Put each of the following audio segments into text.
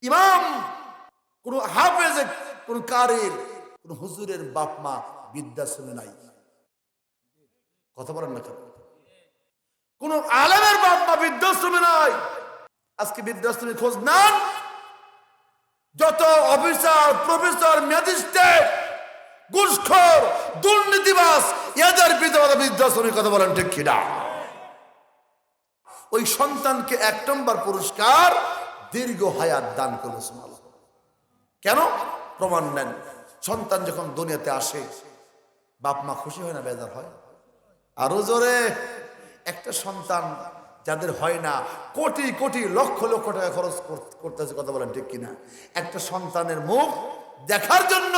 ইমাম, কোন হাফেজ, কোন কারির, কোন হুজুরের বাপ মা বৃদ্ধাশ্রমে নাই। কথা বলেন না কেন? কোন আলেমের বাপ মা বৃদ্ধাশ্রমে নাই। আজকে বৃদ্ধাশ্রমের খোঁজ নেন, যত অফিসার, প্রফেসর, ম্যাজিস্ট্রেট, ঘুষখোর, দুর্নীতিবাজ, এদের বিধবা বৃদ্ধাশ্রমের কথা বলেন ঠিক কিনা? ওই সন্তানকে 1 নম্বর পুরস্কার দীর্ঘ হায়াত দান করবে। কেন? প্রমাণ নেন। সন্তান যখন দুনিয়াতে আসে, বাপ মা খুশি হয় না বেজার হয়? আরো জোরে। একটা সন্তান যাদের হয় না, কোটি কোটি লক্ষ লক্ষ টাকা খরচ করতেছে, কথা বলেন ঠিক কিনা? একটা সন্তানের মুখ দেখার জন্য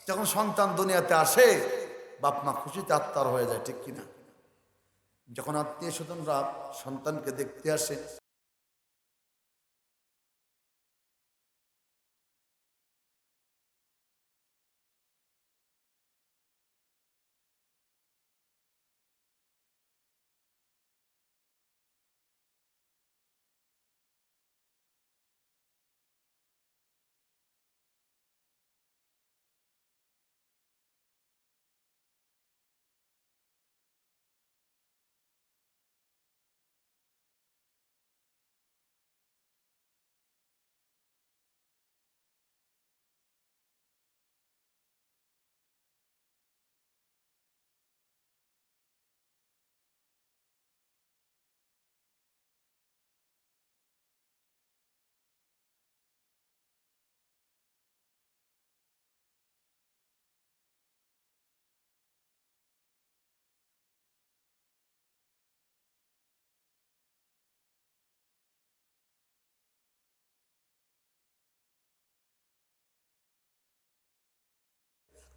যখন সন্তান দুনিয়াতে আসে, বাপ মা খুশিতে আত্মার হয়ে যায়, ঠিক কিনা? যখন আত্মীয় স্বজনরা সন্তানকে দেখতে আসে,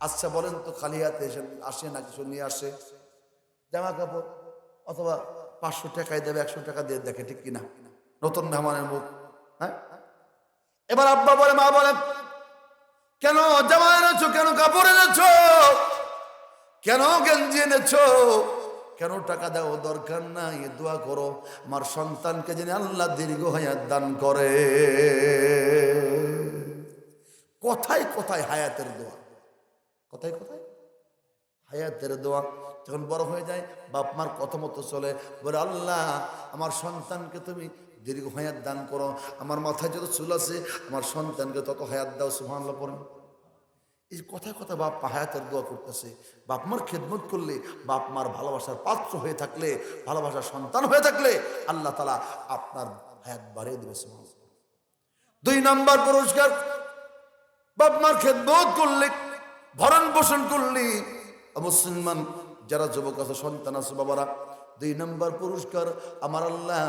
আচ্ছা বলেন তো, খালি হাতে আসে না কিছু নিয়ে আসে? জামা কাপড়, অথবা 500 টাকায় দেবে, 100 টাকা দিয়ে দেখে, ঠিক কিনা? নতুন মেহমানের মুখ। হ্যাঁ, এবার আব্বা বলে, মা বলে, কেন জামা এনেছো, কেন কাপড় এনেছো, কেন গেঞ্জি এনেছো, কেন টাকা দাও? দরকার নাই, দোয়া করো আমার সন্তানকে যেন আল্লাহ দীর্ঘ হায়াত দান করে। কথায় কথায় হায়াতের দোয়া, কথায় কথায় হায়াতের দোয়া। যখন বড় হয়ে যায়, বাপ মার কথা মতো চলে, বলে আল্লাহ আমার সন্তানকে তুমি দীর্ঘ হায়াত দান করো, আমার মাথায় যত চুল আছে আমার সন্তানকে তত হায়াত দাও। সুবহানাল্লাহ পড়েন। এই কথা কথা বাপ মা হায়াতের দোয়া করতেছে। বাপ মার খেদমত করলে, বাপ মার ভালোবাসার পাত্র হয়ে থাকলে, ভালোবাসার সন্তান হয়ে থাকলে আল্লাহ তাআলা আপনার হায়াত বাড়িয়ে দেবে। সুবহানাল্লাহ। 2 নম্বর পুরস্কার, বাপ মার খেদমত করলে, ভরণ পোষণ করলে, মুসলমান যারা যুবক আছে, সন্তান আছে, বাবারা, 2 নম্বর পুরস্কার আমার আল্লাহ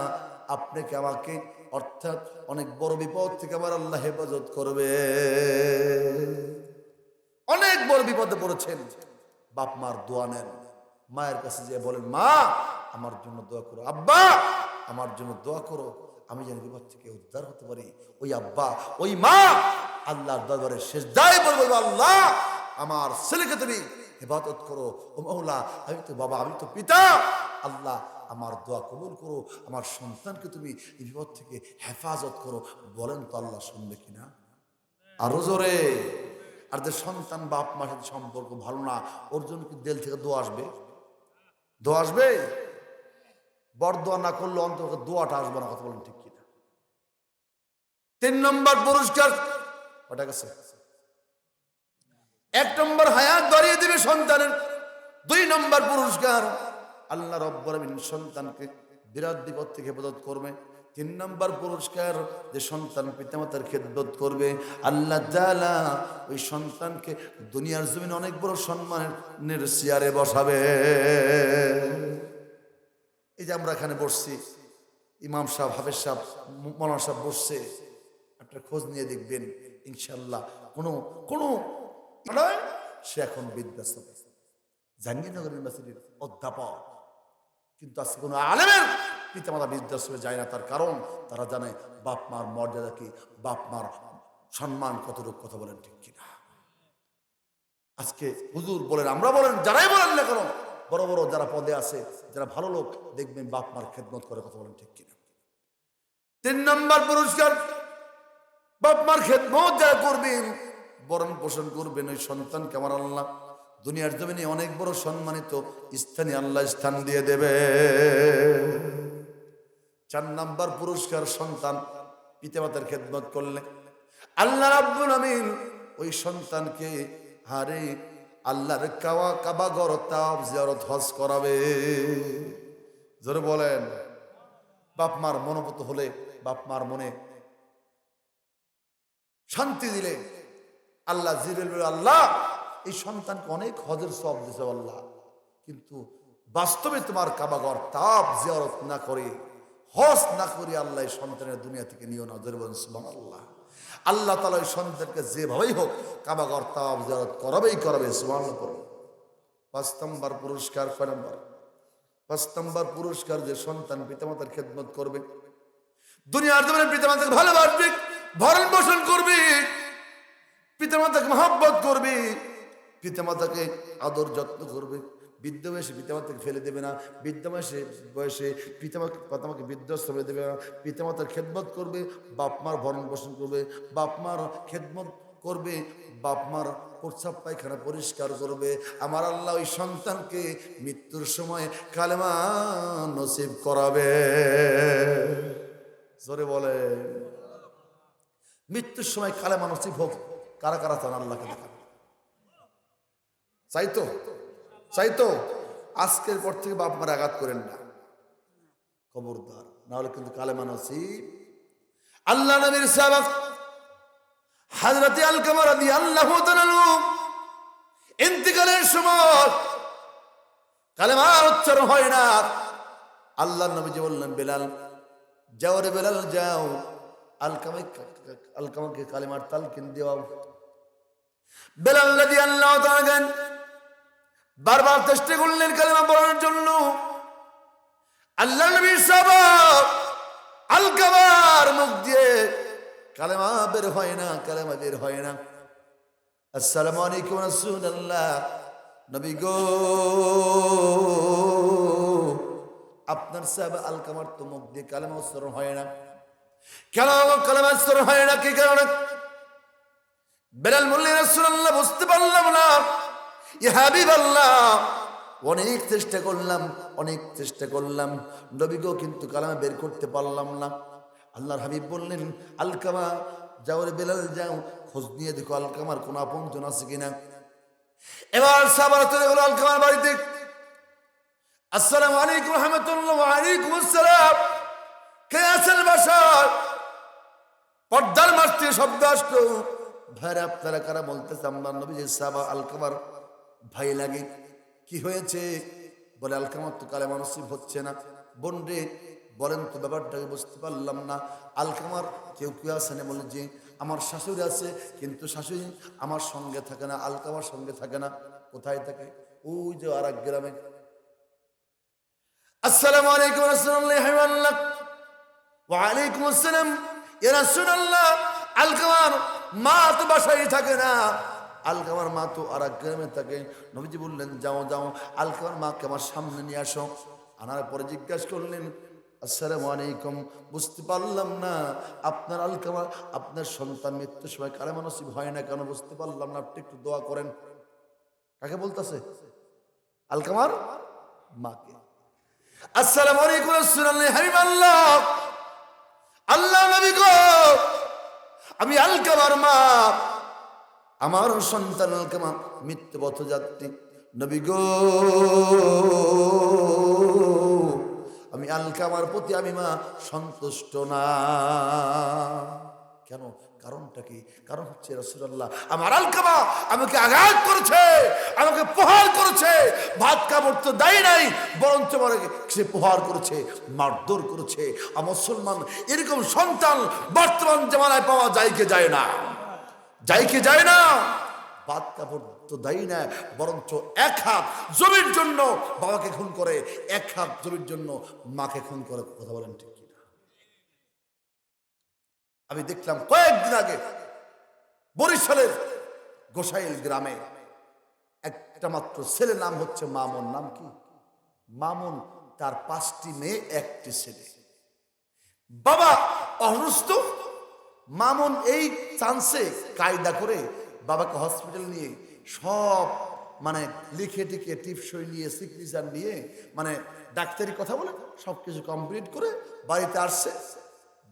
আপনাকে আমাকে, অর্থাৎ অনেক বড় বিপদ থেকে আমার আল্লাহ হেফাজত করবে। অনেক বড় বিপদে পড়েছেন, বাপ মার দোয়া নেন। মায়ের কাছে যে বলেন, মা আমার জন্য দোয়া করো, আব্বা আমার জন্য দোয়া করো, আমি যেন বিপদ থেকে উদ্ধার হতে পারি। ওই আব্বা, ওই মা আল্লাহর দরবারে সিজদায় পড়ে বলবে, আল্লাহ আমার ছেলেকে তুমি হেফাজত করো। ও মওলা, আমি তো বাবা, আমি তো পিতা, আল্লাহ আমার দোয়া কবুল করো, আমার সন্তানকে তুমি এই বিপদ থেকে হেফাজত করো। বলেন তো আল্লাহ শুনবে কিনা? আরো জোরে। আর যে সন্তান বাপ মার সাথে সম্পর্ক ভালো না, ওর জন্য কি দিল থেকে দোয়া আসবে? দোয়া আসবে? বড় দোয়া না করলে অন্তত দোয়াটা আসবে না। কথা বলেন ঠিক কিনা? 3 নম্বর পুরস্কার, ওটা গেছে। 1 নম্বর হায়াত বাড়িয়ে দিবে সন্তানের। 2 নম্বর পুরস্কার, আল্লাহ রাব্বুল আলামিন সন্তানকে বিরাট বিপদ থেকে হেফাজত করবে। 3 নম্বর পুরস্কার, যে সন্তান পিতামাতার খেদমত করবে, আল্লাহ তাআলা ওই সন্তানকে দুনিয়ার জমিনে অনেক বড় সম্মানের চেয়ারে বসাবে। এই যে আমরা এখানে বসছি, ইমাম সাহেব, হাফেজ সাহেব, মৌলানা সাহেব বসছে, একটা খোঁজ নিয়ে দেখবেন ইনশাআল্লাহ কোনো কোনো নয়, সে এখন বিদ্যাসাগর জাহাঙ্গীরনগর ইউনিভার্সিটির অধ্যাপক, কিন্তু আজকে কোনো আলেমের পিতামাতা বৃদ্ধাশ্রমে যায় না। তার কারণ তারা জানে বাপ মার মর্যাদা কি, বাপ মার সম্মান কতটুকু। কথা বলেন ঠিক কিনা? আজকে হুজুর বলেন, আমরা বলেন, যারাই বলেন না কেন, বড় বড় যারা পদে আছে, যারা ভালো লোক, দেখবেন বাপ মার খেদমত করে। কথা বলেন ঠিক কিনা? 3 নম্বর পুরস্কার, বাপ মার খেদমত যারা করবেন, বরণ পোষণ করবেন, ওই সন্তানকে আমার আল্লাহ দুনিয়ার জমিনে অনেক বড় সম্মানিত স্থানে আল্লাহ স্থান দিয়ে দেবে। 4 নাম্বার পুরস্কার, সন্তান পিতামাতার খেদমত করলে আল্লাহ রাব্বুল আমিন ওই সন্তানকে হারে আল্লাহর কাবা ঘর তাওয়াফ জিয়ারত হজ করাবে। জোরে বলেন। বাপ মার মনোভূত হলে, বাপ মার মনে শান্তি দিলে আল্লাহ জিবরিল, আল্লাহ এই সন্তানকে অনেক হজের সওয়াব দিয়েছে আল্লাহ, কিন্তু বাস্তবে তোমার কাবা ঘর তাওয়াফ জিয়ারত না করে, হজ না করে আল্লাহ এই সন্তানের দুনিয়া থেকে নিও না। জোরে বলেন সুবহানাল্লাহ। আল্লাহ তাআলা এই সন্তানকে যেভাবেই হোক কাবা ঘর তাওয়াফ জিয়ারত করাবেই করাবে। সুবহানাল্লাহ। 5 নম্বর পুরস্কার, 6 নম্বর 5 নম্বর পুরস্কার, যে সন্তান পিতামাতার খেদমত করবে, দুনিয়ার জমিনে পিতামাতাকে ভালোবাসবে, ভরণ পোষণ করবে, পিতামাতাকে মহব্বত করবে, পিতামাতাকে আদর যত্ন করবে, বৃদ্ধ বয়সে পিতামাতাকে ফেলে দেবে না, বৃদ্ধ বয়সে পিতামাতাকে বৃদ্ধাশ্রমে দেবে না, পিতামাতার খেদমত করবে, বাপ মার ভরণ পোষণ করবে, বাপ মার খেদমত করবে, বাপ মার প্রস্রাব পায়খানা পরিষ্কার করবে। আমার আল্লাহ ওই সন্তানকে মৃত্যুর সময় কালেমা নসিব করাবে। জোরে বলে। মৃত্যুর সময় কালেমা নসিব হোক। কারা কারা চান আল্লাহকে দেখান? চাইতো চাইতো আজকের পর থেকে বাপ মার আঘাত করেন না, খবরদার, না হলে কিন্তু কালেমা নসিব। আল্লাহ নবীর সাহাবা হযরত আলকামা রাদিয়াল্লাহু তাআলা ইন্তিকালের সময় কালেমা উচ্চারণ হয় না। আল্লাহ নবীজি বললেন, বেলাল যাও রে বেলাল যাও, আলকামাকে কালেমার তালকিন দেওয়া। বেলাল রাদিয়াল্লাহু তাআলা বারবার চেষ্টা করলেন কালেমা পড়ানোর জন্য। আল্লাহ নবীর সাহাবা আলকামার মুখ দিয়ে কালেমা বের হয় না, কালেমা বের হয় না। আসসালামু আলাইকুম রাসূলুল্লাহ, নবী গো আপনার সাহাবা আলকামার তো মুখ দিয়ে কালেমা উচ্চারণ হয় না, কেন কালেমা উচ্চারণ হয় না, কি কারণে? বেলাল বললেন, রাসূলুল্লাহ বুঝতে পারলাম না, ইয়া হাবিবাল্লাহ অনেক চেষ্টা করলাম নবী গো, কিন্তু কালেমা বের করতে পারলাম না। আল্লাহর হাবিব বললেন, আলকামা যাও রে বেলাল যাও, খোঁজ নিয়ে দেখো আলকামার কোন আপনজন আছে কিনা। এবার সাহাবারা চলে গেল আলকামার বাড়িতে। আসসালামু আলাইকুম রাহমাতুল্লাহ। ওয়া আলাইকুম আসসালাম। কে আছেন বাসায়? পর্দার মাঝ থেকে শব্দ আসলো, ভাইরা আপনারা কারা? বলতেছে আমরা নবীজির সাহাবা আলকামার ভাই লাগে। কি হয়েছে? বলে আলকামার তো কালেমা নসিব হচ্ছে না। বোন রে বলেন তো ব্যাপারটাকে, বুঝতে পারলাম না। আলকামার কেউ কেউ আছে না? বলে যে আমার শাশুড়ি আছে, কিন্তু শাশুড়ি আমার সঙ্গে থাকে না, আলকামার সঙ্গে থাকে না। কোথায় থাকে? ওই যে আর এক গ্রামে। আসসালামু আলাইকুম রাসূলুল্লাহ। ওয়া আলাইকুম আসসালাম। ইয়া রাসূলুল্লাহ আলকামার মা তো বাসায় থাকে না, আলকামার মা তো আর এক গ্রামে থাকে। নবীজি বললেন, যাও যাও আলকামার মাকে আমার সামনে নিয়ে আসো। আনার পরে জিজ্ঞাসা করলেন, আসসালামু আলাইকুম, বুঝতে পারলাম না আপনার আলকামা, আপনার সন্তান মৃত্যুর সময় কালেমা নসিব হয় না কেন? বুঝতে পারলাম না, আপনি একটু দোয়া করেন। কাকে বলতেছে? আলকামার মাকে। আসসালামু আলাইকুম রাসূলুল্লাহ, হাবিবাল্লাহ, আল্লাহ নবী গো আমি আলকামার মা, আমার সন্তান আলকামা মৃত্যু পথযাত্রী। নবী গো আমি আলকামার প্রতি আমি মা সন্তুষ্ট না। কেন? কারণটা কি? কারণ হচ্ছে রাসূলুল্লাহ আমার আলকামা আমাকে আঘাত করেছে, আমাকে প্রহার করেছে, ভাত কাপড় তো দেয় নাই, বরঞ্চ সে প্রহার করেছে, মারধর করেছে। আর মুসলমান এরকম সন্তান বর্তমান জামানায় পাওয়া যায় কি যায় না? যায় কি যায় না? ভাত কাপড় তো দেয় না, বরঞ্চ 1 হাত জমির জন্য বাবাকে খুন করে, 1 হাত জমির জন্য মাকে খুন করে। কথা বলেন ঠিক কিনা? আমি দেখলাম কয়েকদিন আগে বরিশালের গোসাইল গ্রামে একটা মাত্র ছেলে, নাম হচ্ছে মামুন। নাম কি? মামুন। তার 5টি মেয়ে, 1টি ছেলে। বাবা অসুস্থ, মামুন এই চান্সে কায়দা করে বাবাকে হসপিটাল নিয়ে সব মানে লিখে টিখে টিপসই নিয়ে সিগনেচার নিয়ে মানে ডাক্তারি কথা বলে সব কিছু কমপ্লিট করে বাড়িতে আসছে।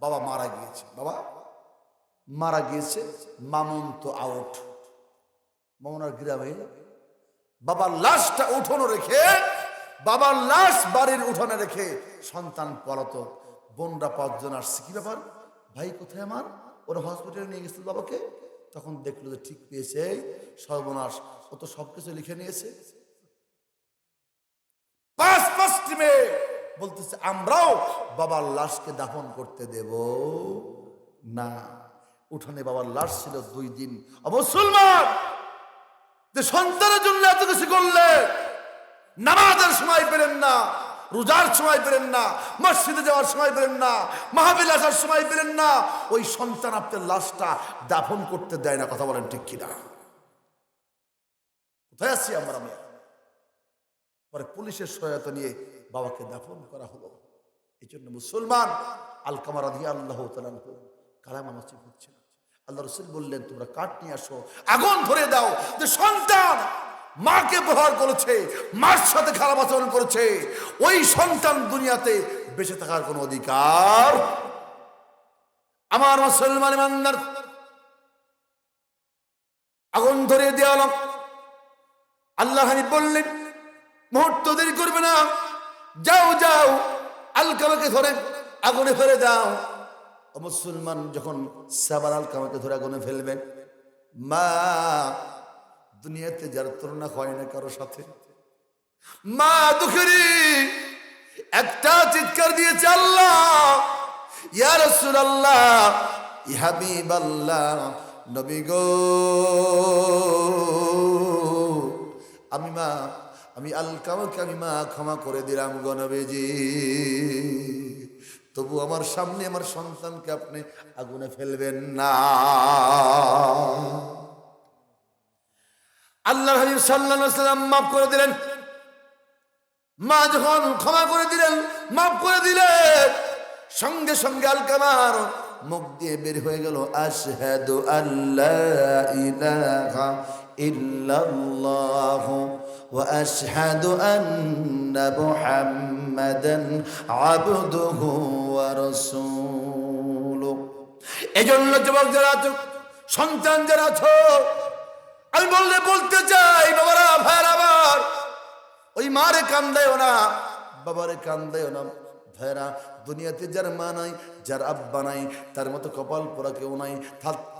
বাবা মারা গিয়েছে, বাবা মারা গিয়েছে। মামুন তো আউট, মামুন আর গ্রামে। বাবার লাশটা উঠোনে রেখে, বাবার লাশ বাড়ির উঠোনে রেখে সন্তান পলাতক। বোনরা 5 জন আসছে, কি ব্যাপার ভাই কোথায় আমার? ওরা হসপিটালে নিয়ে গেছিল বাবাকে। তখন দেখলো যে ঠিক পেয়েছে, সর্বনাশ, ও তো সবকিছু লিখে নিয়েছে। 5 মেয়ে বলতেছে আমরাও বাবার লাশকে দাফন করতে দেব না। উঠোনে বাবার লাশ ছিল 2 দিন। মুসলমান, যে সন্তানের জন্য এত কিছু করলে, নামাজের সময় পেলেন না, রোজার সময় পেলেন না, মসজিদে যাওয়ার সময় পেলেন না, মাহফিল আসার সময় পেলেন না, ওই সন্তান আপনার লাশটা দাফন করতে দেয় না। কথা বলেন ঠিক কিনা? কোথায় আছি আমরা? পরে পুলিশের সহায়তা নিয়ে বাবাকে দাফন করা হলো। এই জন্য মুসলমান, আলকামা রাদিয়াল্লাহু তাআলা কালামা নসিব হচ্ছে না। আল্লাহ রাসূল বললেন তোমরা কাঠ নিয়ে আসো, আগুন ধরে দাও। যে সন্তান মাকে ব্যবহার করেছে, মার সাথে খারাপ আচরণ করেছে, ওই সন্তান দুনিয়াতে বেঁচে থাকার কোনো অধিকার। আমার মুসলমান ইমানদার, আগুন ধরে দেওয়া হলো। আল্লাহ হাবিব বললেন মুহূর্ত দেরি করবে না, যাও যাও আলকামাকে ধরে আগুনে ফেলে দাও। মুসলমান যখন সাবার আলকামাকে ধরে আগুনে ফেলবেন, মা দুনিয়াতে যার তুলনা হয় না কারো সাথে, মা দুঃখেরই একটা চিৎকার দিয়েছে, আল্লাহ ইয়া রাসূলুল্লাহ, ইয়া হাবিবাল্লাহ, নবী গো, আমি আলকামাকে আমি মা ক্ষমা করে দিলাম গো নবীজি, তবু আমার সামনে আমার সন্তানকে আপনি আগুনে ফেলবেন না। আল্লাহ হাবিব সাল্লাল্লাহু আলাইহি ওয়াসাল্লাম মাফ করে দিলেন। মা যখন ক্ষমা করে দিলেন, মাফ করে দিলেন, সঙ্গে সঙ্গে আলকামার মুখ দিয়ে বের হয়ে গেল আশহাদু আল্লা ইলাহা ইল্লাল্লাহ ওয়া আশহাদু আন্না মুহাম্মাদান আবদুহু ওয়া রাসূলুহু। এজন্য যুবক যারা আছো, সন্তান যারা আছো, আমি বলতে চাই বাবারা, ভাইরা, আবার ওই মারে কান্দায়ও না, বাবারে কান্দায়ও না। ভাইরা, দুনিয়াতে যার মা নাই, যার আব্বা নাই, তার মতো কপাল পোড়া কেউ নাই।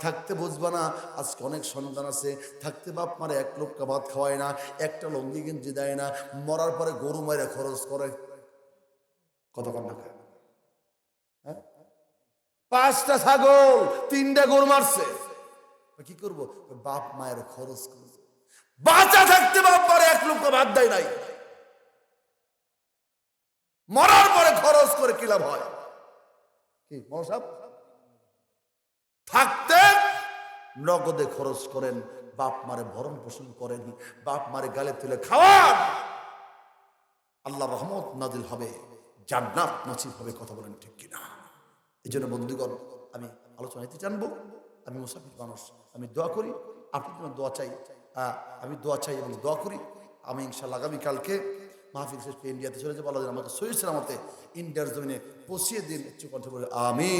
থাকতে বুঝবা না। আজকে অনেক সন্তান আছে, থাকতে বাপ মারে 1 লোকটা ভাত খাওয়ায় না, একটা লঙ্গি গেঞ্জি দেয় না, মরার পরে গরু মারে খরচ করে। কত কম না, হ্যাঁ, 5টা ছাগল, 3টা গরু মারছে, কি করবো? বাপ মায়ের খরচ করবো। বাঁচা থাকতে বাপ মারে 1 লোকটা ভাত দেয় নাই, মরার পরে খরচ করে কি লাভ হয়? কি মহাসাব? থাকতে নগদে খরচ করেন, বাপ মারে ভরণ পোষণ করেন, বাপ মারে গালে তুলে খাওয়ান, আল্লাহ রহমত নাজিল হবে, জান্নাত নসিব হবে। কথা বলেন ঠিক কিনা? এই জন্য বন্ধুগণ, আমি আলোচনাতে জানবো, আমি মুসাফির মানুষ, আমি দোয়া করি, আপনি যেন দোয়া চাই, আমি দোয়া চাই এবং দোয়া করি। আমি ইনশাআল্লাহ আগামীকালকে মাহফিল শেষে ইন্ডিয়াতে চলে যাবো। আল্লাহ আমাকে সহিহ সালামতে ইন্ডিয়ার জমিনে পৌঁছিয়ে দিন। উচ্চ কণ্ঠে বলে আমিন।